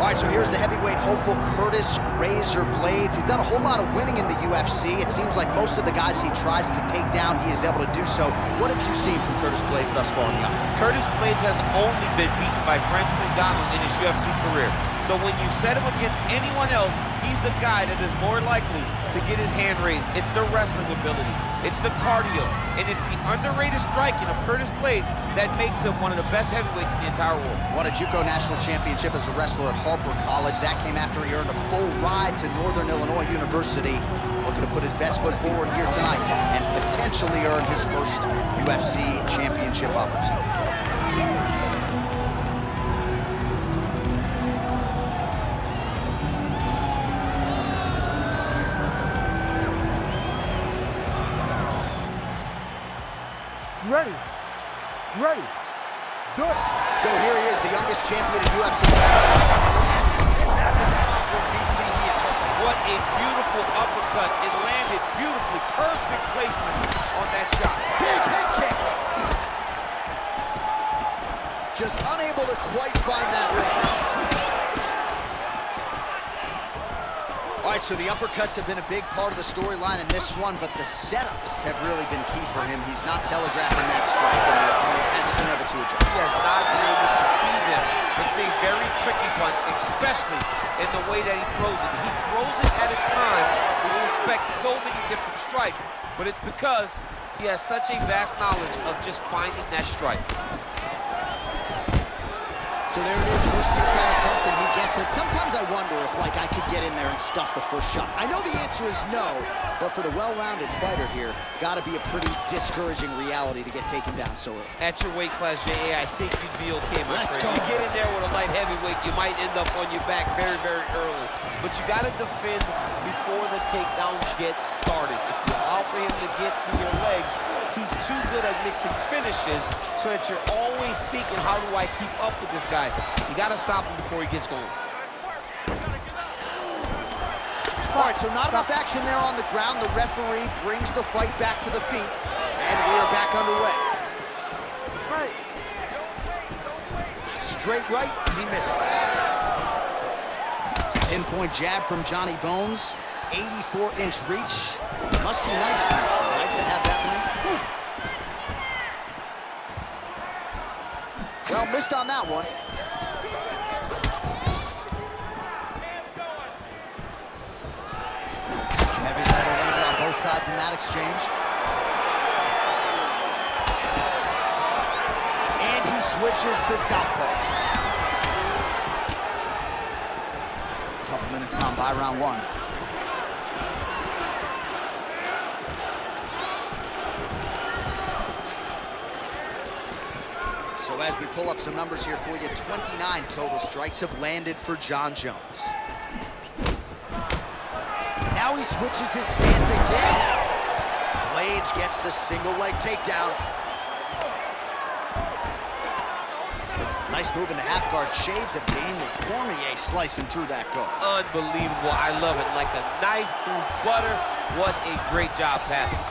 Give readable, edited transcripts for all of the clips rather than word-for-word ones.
right, so here's the heavyweight hopeful, Curtis Razor Blades. He's done a whole lot of winning in the UFC. It seems like most of the guys he tries to take down, he is able to do so. What have you seen from Curtis Blades thus far in the octagon? Curtis Blades has only been beaten by Francis Ngannou in his UFC career. So when you set him against anyone else, he's the guy that is more likely to get his hand raised. It's the wrestling ability, it's the cardio, and it's the underrated striking of Curtis Blades that makes him one of the best heavyweights in the entire world. Won a JUCO national championship as a wrestler at Harper College. That came after he earned a full ride to Northern Illinois University. Looking to put his best foot forward here tonight and potentially earn his first UFC championship opportunity. Ready. Good. So here he is, the youngest champion in UFC. What a beautiful uppercut. It landed beautifully. Perfect placement on that shot. Big head kick. Just unable to quite find that range. All right, so the uppercuts have been a big part of the storyline in this one, but the setups have really been key for him. He's not telegraphing that strike, and the opponent hasn't been able to adjust. He has not been able to see them. It's a very tricky punch, especially in the way that he throws it. He throws it at a time when you expect so many different strikes, but it's because he has such a vast knowledge of just finding that strike. So there it is, first takedown attempt, and he gets it. Sometimes I wonder if, I could get in there and stuff the first shot. I know the answer is no, but for the well-rounded fighter here, gotta be a pretty discouraging reality to get taken down so early. At your weight class, J.A., I think you'd be okay, my Let's friend. go. You get in there with a light heavyweight, you might end up on your back very, very early. But you gotta defend before the takedowns get started. If you allow for him to get to your legs, he's too good at mixing finishes so that you're always thinking, how do I keep up with this guy? You gotta stop him before he gets going. All right, so not enough action there on the ground. The referee brings the fight back to the feet, and we are back underway. Right. Straight right, he misses. Pinpoint jab from Johnny Bones. 84-inch reach. Must be nice, DC, right, to have that many? Well, missed on that one. Heavy leather landed on both sides in that exchange. And he switches to southpaw. A couple minutes gone by round one. So as we pull up some numbers here for you, 29 total strikes have landed for Jon Jones. Now he switches his stance again. Blades gets the single leg takedown. Nice move into half guard. Shades of Daniel Cormier slicing through that guard. Unbelievable. I love it. Like a knife through butter. What a great job passing.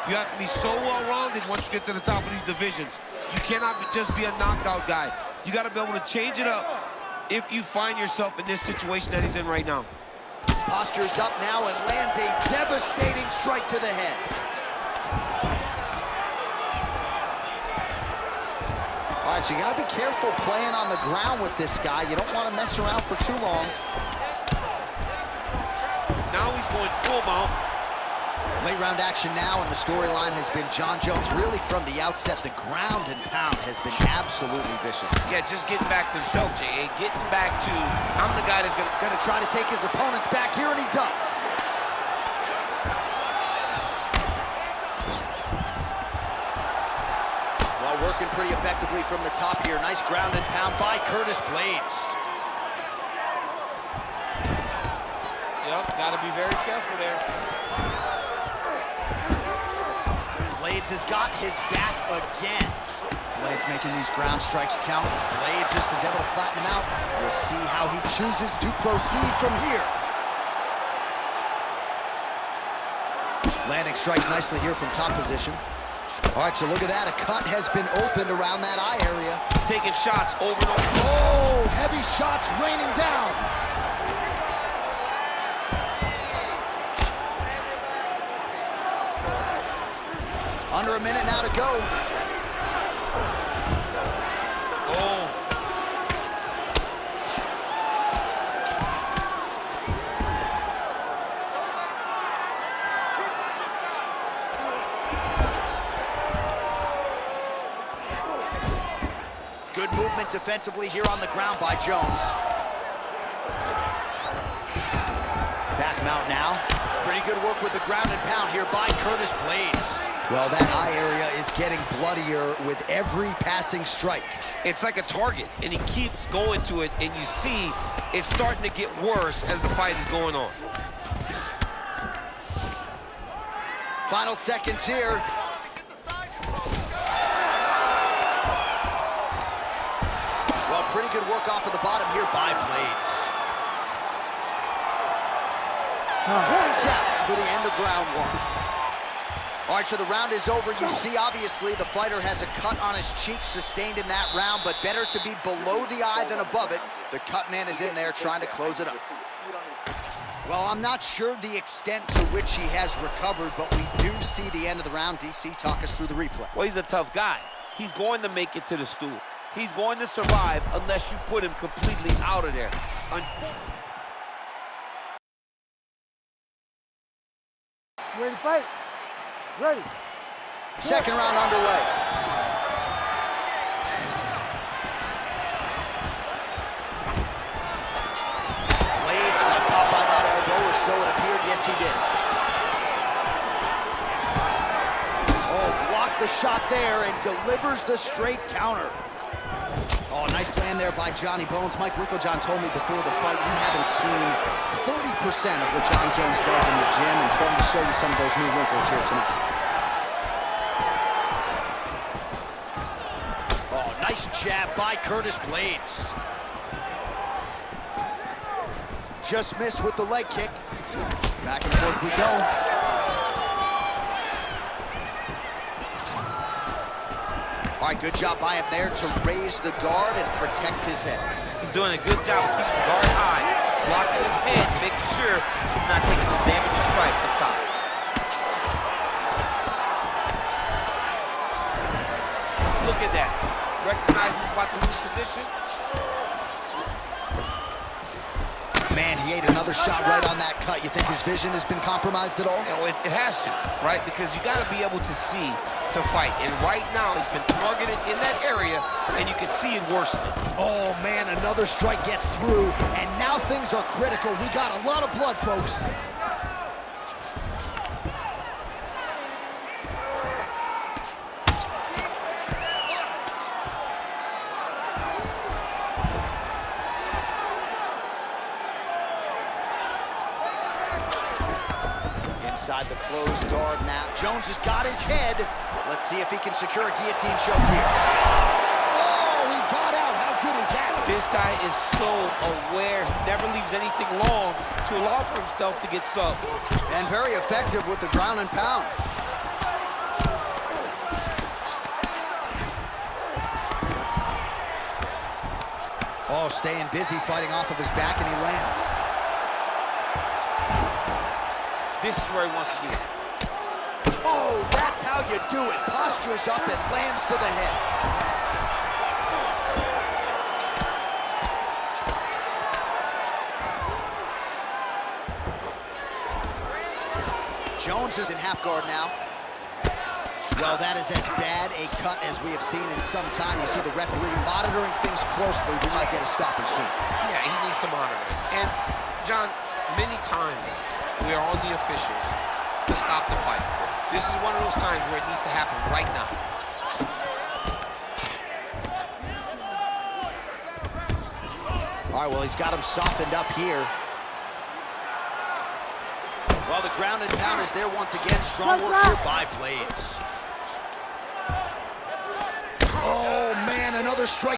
You have to be so well-rounded once you get to the top of these divisions. You cannot just be a knockout guy. You got to be able to change it up if you find yourself in this situation that he's in right now. Postures up now and lands a devastating strike to the head. All right, so you got to be careful playing on the ground with this guy. You don't want to mess around for too long. Now he's going full mount. Late round action now, and the storyline has been Jon Jones really from the outset. The ground and pound has been absolutely vicious. Yeah, just getting back to himself, J.A. Getting back to, I'm the guy that's gonna try to take his opponents back here, and he does. Well, working pretty effectively from the top here. Nice ground and pound by Curtis Blades. Yep, gotta be very careful there. Blades has got his back again. Blades making these ground strikes count. Blades just is able to flatten him out. We'll see how he chooses to proceed from here. Landing strikes nicely here from top position. All right, so look at that. A cut has been opened around that eye area. He's taking shots over and over. Oh, heavy shots raining down. Under a minute now to go. Oh. Good movement defensively here on the ground by Jones. Back him out now. Pretty good work with the ground and pound here by Curtis Blades. Well, that eye area is getting bloodier with every passing strike. It's like a target, and he keeps going to it, and you see it's starting to get worse as the fight is going on. Final seconds here. Well, pretty good work off of the bottom here by Blades. Points out for the end of round one. All right, so the round is over. You see, obviously, the fighter has a cut on his cheek sustained in that round, but better to be below the eye than above it. The cut man is in there trying to close it up. Well, I'm not sure the extent to which he has recovered, but we do see the end of the round. DC, talk us through the replay. Well, he's a tough guy. He's going to make it to the stool. He's going to survive unless you put him completely out of there. Ready to fight? Ready. Second round underway. Blades got caught by that elbow, or so it appeared. Yes, he did. Oh, blocked the shot there and delivers the straight counter. Oh, nice land there by Johnny Bones. Mike Winklejohn told me before the fight you haven't seen 30% of what John Jones does in the gym, and starting to show you some of those new wrinkles here tonight. Oh, nice jab by Curtis Blades. Just missed with the leg kick. Back and forth we go. All right, good job by him there to raise the guard and protect his head. He's doing a good job of keeping his guard high, blocking his head, making sure he's not taking those damaging strikes up top. Look at that. Recognizing he's about to lose position. Man, he ate another shot right on that cut. You think his vision has been compromised at all? You know, it has to, right? Because you got to be able to see to fight. And right now, he's been targeted in that area, and you can see it worsening. Oh, man, another strike gets through, and now things are critical. We got a lot of blood, folks. Inside the closed guard now. Jones has got his head. Let's see if he can secure a guillotine choke here. Oh, he got out. How good is that? This guy is so aware. He never leaves anything long to allow for himself to get subbed. And very effective with the ground and pound. Oh, staying busy, fighting off of his back, and he lands. This is where he wants to be. Oh, that's how you do it. Postures up and lands to the head. Jones is in half guard now. Well, that is as bad a cut as we have seen in some time. You see the referee monitoring things closely. We might get a stop and shoot. Yeah, he needs to monitor it. And, John, many times we are on the officials to stop the fight. This is one of those times where it needs to happen right now. All right, well, he's got him softened up here. Well, the ground and pound is there once again. Strong work here by Blades. Oh, man, another strike.